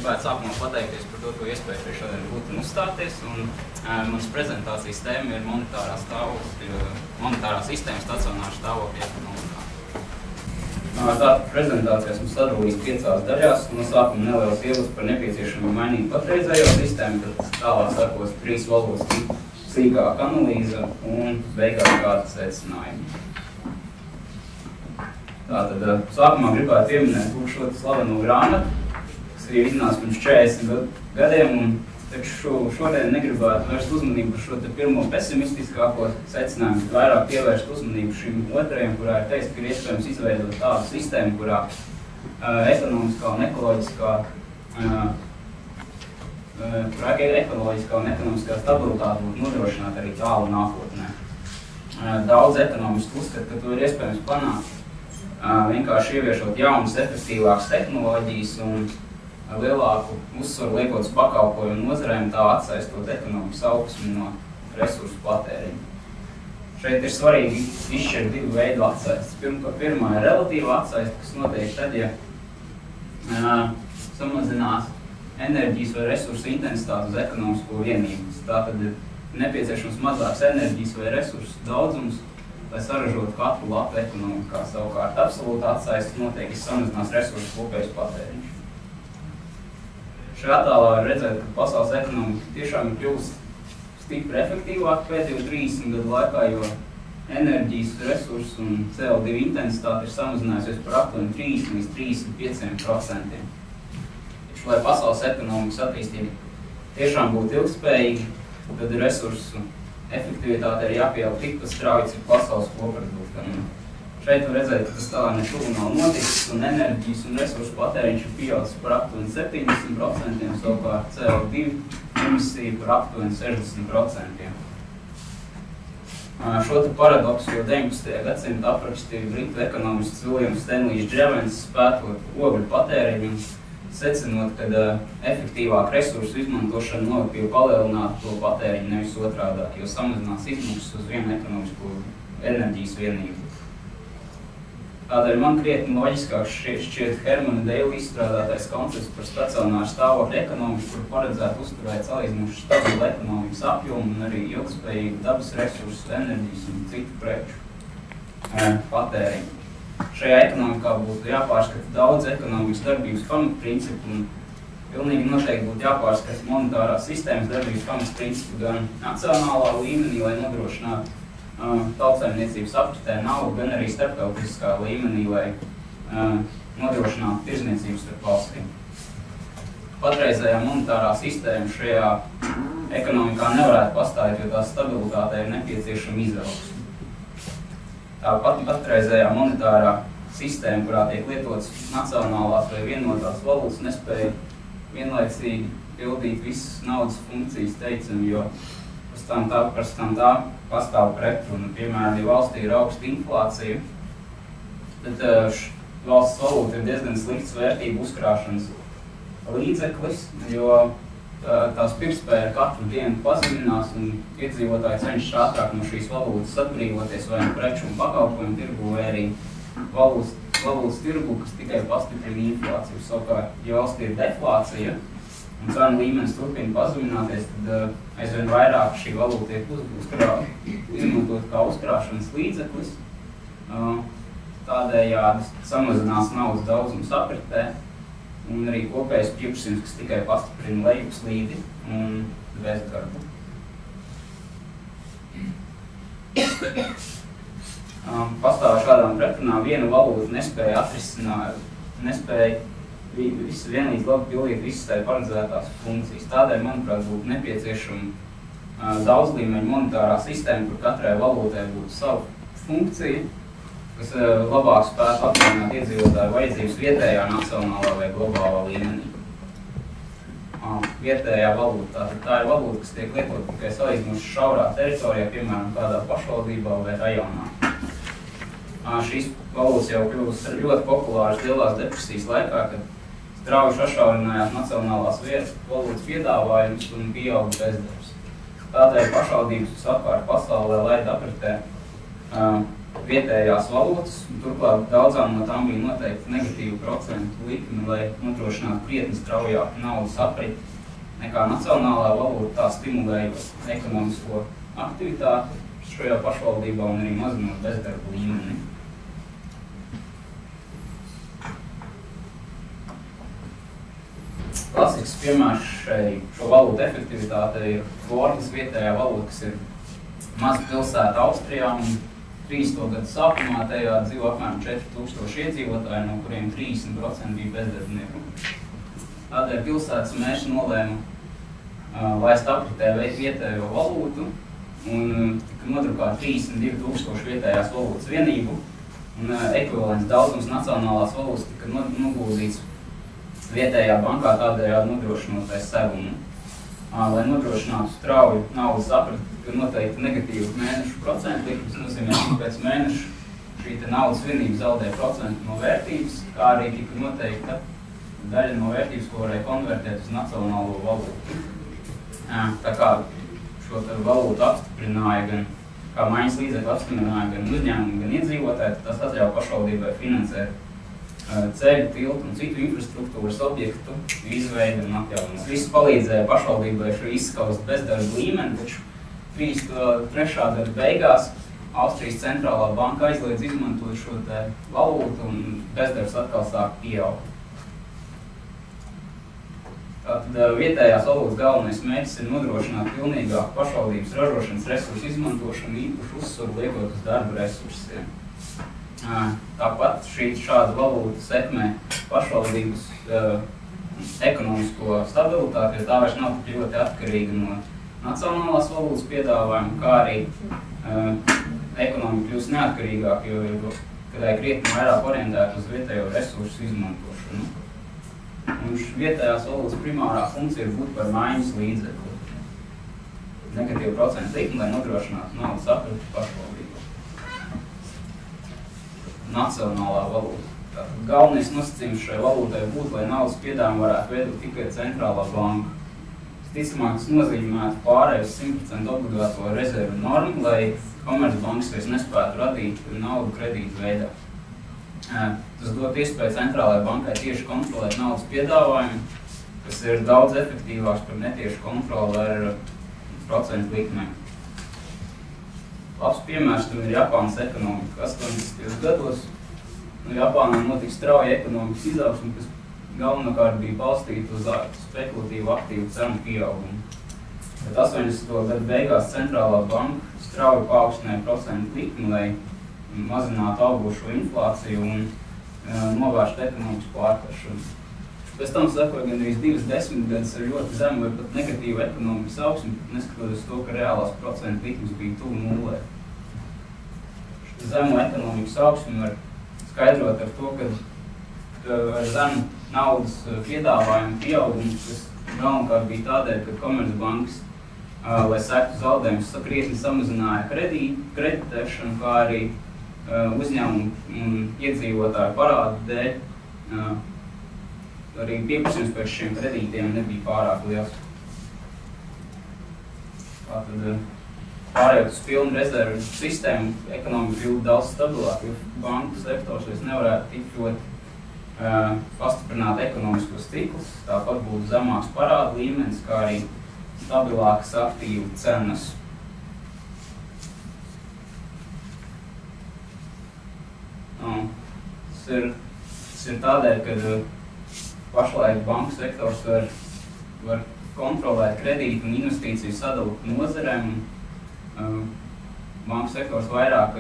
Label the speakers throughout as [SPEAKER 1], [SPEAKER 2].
[SPEAKER 1] gribētu sākumā pateikties par to, ko iespēju šeit šodien būt un uzstāties. Un manas prezentācijas tēma ir monetārā sistēma stacionāra stāvokļa ekonomikā. Tātad prezentācijas mums sadalīs 5 daļās. No sākuma neliels ievads par nepieciešamību mainīt patreizējo sistēmu, tad tālāk sakos 3 valodas sīkāka analīze un beigās kāda secinājuma. Tātad sākumā gribētu pieminēt šo slaveno grāmatu, kas ir iznāca pirms 40 gadiem, un taču šodien negribētu vērst uzmanību par šo pirmo pesimistiskāko secinājumu, bet vairāk pievērst uzmanību šim otrajam, kurā ir teiks, ka ir iespējams izveidot tādu sistēmu, kurā ekonomiskā un ekonomiskā stabilitāte būtu nodrošināta arī tālu nākotnē. Daudz ekonomiski uzskata, ka to ir iespējams panākt, vienkārši ieviešot jaunas, efektīvākas tehnoloģijas un lielāku uzsvaru liekot uz pakalpojumu nozarēm, tā atsaistot ekonomikas augsmi no resursu patēriņa. Šeit ir svarīgi izšķirt 2 veidu atsaistes. Pirmā ir relatīva atsaiste, kas notiek tad, ja samazinās enerģijas vai resursu intensitāti uz ekonomisko vienību. Tātad ir nepieciešams mazāks enerģijas vai resursu daudzums, lai saražotu katru latu ekonomikā. Savukārt absolūta atsaiste notiek, ja samazinās resursu kopējs patēriņš. Šajā attēlā var redzēt, ka pasaules ekonomika tiešām ir kļuvusi stipri efektīvāk pēdējo 30 gadu laikā, jo enerģijas resursu un CO2 intensitāte ir samazinājusies par aptuveni 30 līdz 35%. Taču, lai pasaules ekonomikas attīstība tiešām būtu ilgspējīga, tad resursu efektivitāte ir jāpieaug tikpat strauji, cik pasaules koproduktam. Šeit var redzēt, ka tas tā netuvu nav noticis, un enerģijas un resursu patēriņš ir pieaudzis par aptuveni 70%, savukārt CO2 emisija par aptuveni 60%. Šo paradoksu jau 19. gadsimta aprakstīja britu ekonomists Williams Stanleys Jevons, pētot ogļu patēriņu, secinot, ka efektīvāk resursu izmantošana noved palielināt to patēriņu, nevis otrādāk, jo samazinās izmaksas uz vienu ekonomisko enerģijas vienību. Tādēļ man krietni loģiskāk šķiet Hermana Deila izstrādātais koncepts par stacionāru stāvokļa ekonomiku, kur paredzētu uzturēt salīdzinoši stabilu ekonomikas apjomu un arī ilgspējīgu dabas resursu, enerģijas un citu preču patēriņu. Šajā ekonomikā būtu jāpārskata daudz ekonomikas darbības pamatprincipu un pilnīgi noteikti būtu jāpārskata monetārās sistēmas darbības pamatprincipu gan nacionālā līmenī, lai nodrošinātu tautsaimniecības apritē naudu, gan arī starptautiskā līmenī, lai nodrošinātu tirzniecību starp valstīm. Patreizējā monetārā sistēma šajā ekonomikā nevarētu pastāvēt, jo tās stabilitātei ir nepieciešama izaugsme. Tāpat patreizējā monetārā sistēma, kurā tiek lietotas nacionālās vai vienotās valūtas, nespēja vienlaicīgi pildīt visas naudas funkcijas teicami, jo pēc tam tā pastāv pretruna. Piemēram, ja valstī ir augsta inflācija, tad valsts valūta ir diezgan slikts vērtību uzkrāšanas līdzeklis, jo tās pirktspēja katru dienu pazeminās un iedzīvotāji cenšas ātrāk no šīs valūtas atbrīvoties vai no preču un pakalpojumu tirgu vai arī valūtas tirgu, kas tikai pastiprina inflāciju. Savukārt, ja valstī ir deflācija un cenu līmenis turpina pazemināties, tad aizvien vairāk šī valūta tiek izmantot kā uzkrāšanas līdzeklis. Tādējādi samazinās naudas daudzums apritē un arī kopējais pieprasījums, kas tikai pastiprina lejupslīdi un bezdarbu. Pastāv šādām pretrunām viena valūta nespēja atrisināt, nespēja visu vienlīdz labi pildīt visas tai paredzētās funkcijas. Tādēļ, manuprāt, būtu nepieciešama daudzlīmeņa monetārā sistēma, kur katrai valūtai būtu sava funkcija, kas labāk spētu apmierināt iedzīvotāju vajadzības vietējā, nacionālā vai globālā līmenī. Vietējā valūta, tā ir valūta, kas tiek lietot tikai salīdzinoši šaurā teritorijā, piemēram, kādā pašvaldībā vai rajonā. Šīs valūtas jau kļūst ļoti populāras lielās depresijas laikā, kad strauji sašaurinājās nacionālās valūtas piedāvājums un pieauga bezdarbs. Tādēļ pašvaldības visapkārt pasaulē laid apritē vietējās valūtas, un turklāt daudzām no tām bija noteikti negatīvu procentu likmi, lai nodrošinātu krietni straujāku naudas apriti nekā nacionālā valūta, tā stimulējot ekonomisko aktivitāti šajā pašvaldībā un arī mazinot bezdarba līmeni. Klasisks piemērs šo valūtu efektivitātei ir Floridas vietējā valūta, kas ir maza pilsēta Austrijā, un 30. gadu sākumā tajā dzīvo apmēram 4000 iedzīvotāji, no kuriem 30% bija bezdarbnieku. Tādēļ pilsētas mērs nolēma laist apritē vietējo valūtu, un tika nodrukāta 32,000 vietējās valūtas vienību, un ekvivalents daudzums nacionālās valūtas tika noguldīts vietējā bankā, tādējādi nodrošinoties segumu. Lai nodrošinātu strauju naudas apriti, tika noteikti negatīvu mēnešu procentu likme, tas nozīmē, ka pēc mēneša šī naudas vienība zaudē procentu no vērtības, kā arī tika noteikta daļa no vērtības, ko varēja konvertēt uz nacionālo valūtu. Tā kā šo valūtu apstiprināja gan, kā maiņas līdzekļu apstiprināja gan uzņēmumi, gan iedzīvotāji, tas atļauj pašvaldībai finansēt ceļu, tiltu un citu infrastruktūras objektu izveidi un atjaunošanu. Viss palīdzēja pašvaldībai šo izskaust bezdarba līmeni, taču 33. gada beigās Austrijas centrālā banka aizliedz izmantot šo valūtu un bezdarbs atkal sāk pieaugt. Tātad vietējās valūtas galvenais mērķis ir nodrošināt pilnīgāku pašvaldības ražošanas resursu izmantošanu, īpašu uzsvaru liekot uz darba resursiem. Tāpat šāda valūta sekmē pašvaldības ekonomisko stabilitāti, jo tā vairs nav tik ļoti atkarīga no nacionālās valūtas piedāvājuma, kā arī ekonomika kļūst neatkarīgāk, jo kadai krietni vairāk orientēta uz vietējo resursu izmantošanu. Un vietējās valūtas primārā funkcija ir būt par maiņas līdzekli. Negatīvu procentu likmi, lai nodrošinātu naudas apriti pašvaldībā. Nacionālā valūta. Tātad galvenais nosacījums šai valūtai būtu, lai naudas piedāvājumu varētu veidot tikai centrālā banka. Visticamāk, tas nozīmētu pārēju uz 100% obligāto rezervu normu, lai komercbankas vairs nespētu radīt naudu kredītu veidā. Tas dot iespēju centrālajai bankai tieši kontrolēt naudas piedāvājumu, kas ir daudz efektīvāks par netiešu kontroli ar procentu likmēm. Labs piemērs tam ir Japānas ekonomika. 80. gados Japānā notika strauja ekonomikas izaugsme, kas galvenokārt bija balstīta uz spekulatīvu aktīvu cenu pieaugumu. Bet 80. gadu beigās centrālā banka strauji paaugstināja procentu likmi, lai mazinātu augošo inflāciju un novērstu ekonomikas pārkaršanu. Pēc tam sekoja gandrīz 2 desmitgadus ar ļoti zemu vai pat negatīvu ekonomikas augsmi, neskatoties to, ka reālās procentu likmes bija tuvu nulē. Šo zemu ekonomikas augsmi var skaidrot ar to, ka ar zemu naudas piedāvājumu pieaugumu, kas galvenokārt bija tādēļ, ka komercbankas, lai sektu zaudējumus, krietni samazināja kreditēšanu, kā arī uzņēmumu un iedzīvotāju parādu dēļ. Arī pieprasījums pēc šiem kredītiem nebija pārāk liels. Tātad, pārējot uz pilnu rezervu sistēmu, ekonomika kļūtu daudz stabilāk, jo banku sektors vairs nevarētu tik ļoti pastiprināt ekonomiskos ciklus, tāpat būtu zemāks parādu līmenis, kā arī stabilākas aktīvu cenas. Tas ir tādēļ, ka pašlaik banku sektors var kontrolēt kredītu un investīciju sadalu nozarēm. Banku sektors vairāk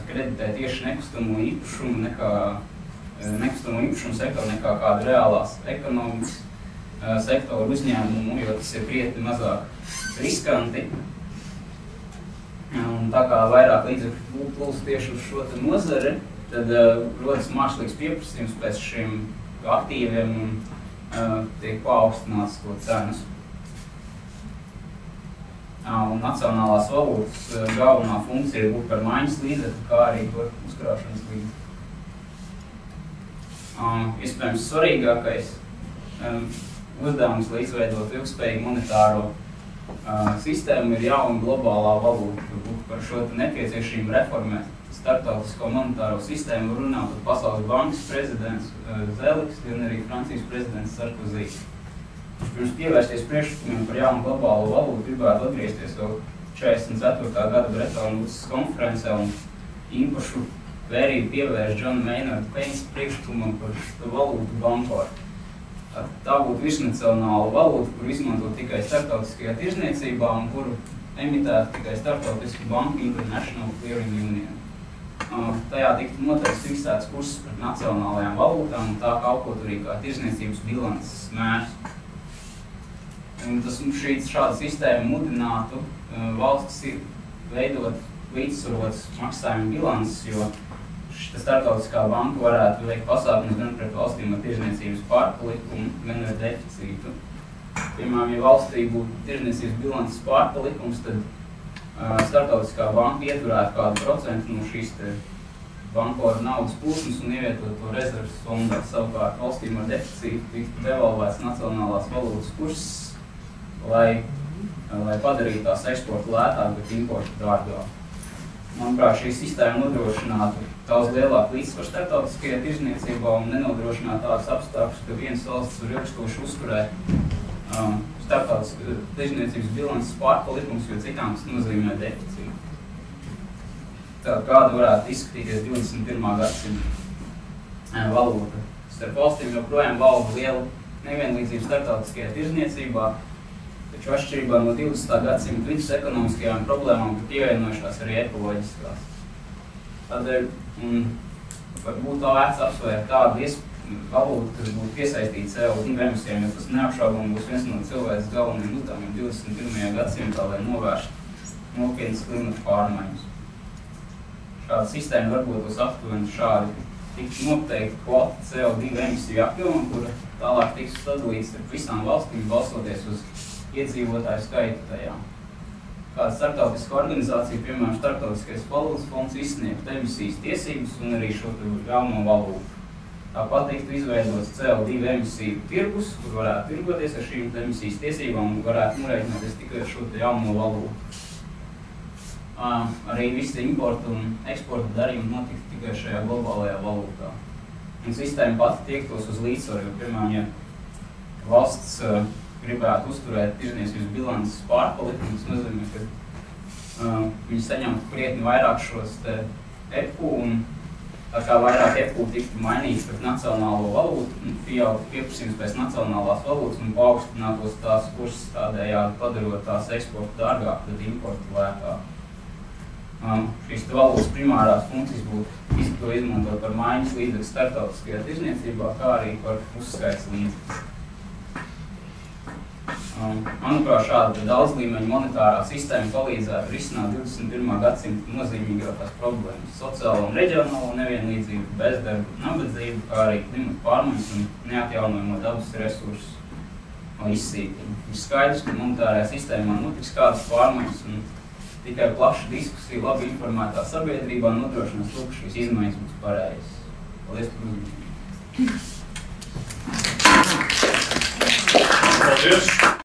[SPEAKER 1] kreditē tieši nekustamo īpašumu sektoru nekā kādu reālās ekonomikas sektoru uzņēmumu, jo tas ir krietni mazāk riskanti. Un tā kā vairāk līdzekļu plūst tieši uz šo nozari, tad rodas mākslīgs pieprasījums pēc šiem aktīviem un tiek paaugstināts to cenas. Un nacionālās valūtas galvenā funkcija ir būt par maiņas līdzekli, kā arī par uzkrāšanas līdzekli. Iespējams svarīgākais uzdevums, lai izveidot ilgspējīgu monetāro sistēma ir jauna globālā valūta. Par šo nepieciešamību reformēt starptautisko monetāro sistēmu runā pat Pasaules bankas prezidents Zeliks, gan arī Francijas prezidents Sarkozy. Pirms pievērsties priekšlikumiem par jaunu globālo valūtu, gribētu atgriezties vēl 44. gada Bretton Woods konferencē un īpašu vērību pievērst Johna Maynard Keynes priekšlikumam par valūtu bankoru. Tā būtu virsnacionāla valūta, kuru izmanto tikai starptautiskajā tirzniecībā un kuru emitētu tikai starptautiski banka International Clearing Union. Tajā tiktu noteikti fiksēts kurss pret nacionālajām valūtām un tā kalpot arī kā tirzniecības bilances mērs. Šāda sistēma mudinātu valstis veidot līdzsvarotas maksājuma bilances, jo starptautiskā banka varētu veikt pasākumus gan pret valstīm ar tirzniecības pārpalikumu, gan ar deficītu. Piemēram, ja valstī būtu tirzniecības bilances pārpalikums, tad starptautiskā banka ieturētu kādu procentu no šīs bankoru naudas plūsmas un ievietot to rezerves fondā. Savukārt valstīm ar deficītu tiktu devalvēts nacionālās valūtas kurss, lai padarītu tās eksportu lētāk, bet importu dārgāk. Manuprāt, šī sistēma nodrošinātu daudz lielāku līdzsvaru starptautiskajā tirzniecībā un nenodrošinātu tādas apstākļus, ka vienas valsts var ilgstoši uzturēt starptautiskas tirzniecības bilances pārpalikums, jo citām tas nozīmē deficītu. Kāda varētu izskatīties 21. gadsimta valūta? Starp valstīm joprojām valda liela nevienlīdzība starptautiskajā tirzniecībā, taču atšķirībā no 20. gadsimta vidus ekonomiskajām problēmām, ka pievienojušās arī ekoloģiskās. Tādēļ būtu vērts apsvērt tādu valūtu, kas būtu piesaistīta CO2 emisijām, jo tas neapšaubām būs viens no cilvēks galvenajiem uzdevumiem 21. gadsimtā, lai novērstu nopietnas klimata pārmaiņas. Šāda sistēma darbotos aptuveni šādi. Tiktu noteikti kvota CO2 emisiju apjoma, kura tālāk tiks sadalīts ar visām valstīm, balstoties uz iedzīvotāju skaitu tajā. Kāda starptautiska organizācija, piemēram, Starptautiskais valūtas fonds, izsniegt emisijas tiesības un arī šo jauno valūtu. Tāpat tiktu izveidots CO2 emisiju tirgus, kur varētu tirgoties ar šīm emisijas tiesībām un varētu norēķināties tikai ar šo jauno valūtu. Arī visi importa un eksporta darījumi notiktu tikai šajā globālajā valūtā. Un sistēma pati tiektos uz līdzsvaru, jo, piemēram, ja valsts gribētu uzturēt tirzniecības bilances pārpalikumu, tas nozīmē, ka viņi saņemtu krietni vairāk šos EPU, un tā kā vairāk EPU tiktu mainīts pret nacionālo valūtu, un pieaugtu pieprasījums pēc nacionālās valūtas un paaugstinātos tās kurses tādējādi padarot tās eksportu dārgāk, tad importu lētāk. Šīs valūtas primārās funkcijas būtu to izmantot par maiņas līdzekļu starptautiskajā tirzniecībā, kā arī par uzskaits līdzekļus. Manuprāt, šāda daudzlīmeņa monetārā sistēma palīdzētu risināt 21. gadsimta nozīmīgākās problēmas - sociālo un reģionālo nevienlīdzību, bezdarbu, nabadzību, kā arī klimata pārmaiņas un neatjaunojamo dabas resursu izsīkumu. Ir skaidrs, ka monetārajā sistēmā notiks kādas pārmaiņas un tikai plaša diskusija labi informētā sabiedrībā nodrošinās to, ka šīs izmaiņas būs pareizas. Paldies par uzmanību.
[SPEAKER 2] Paldies!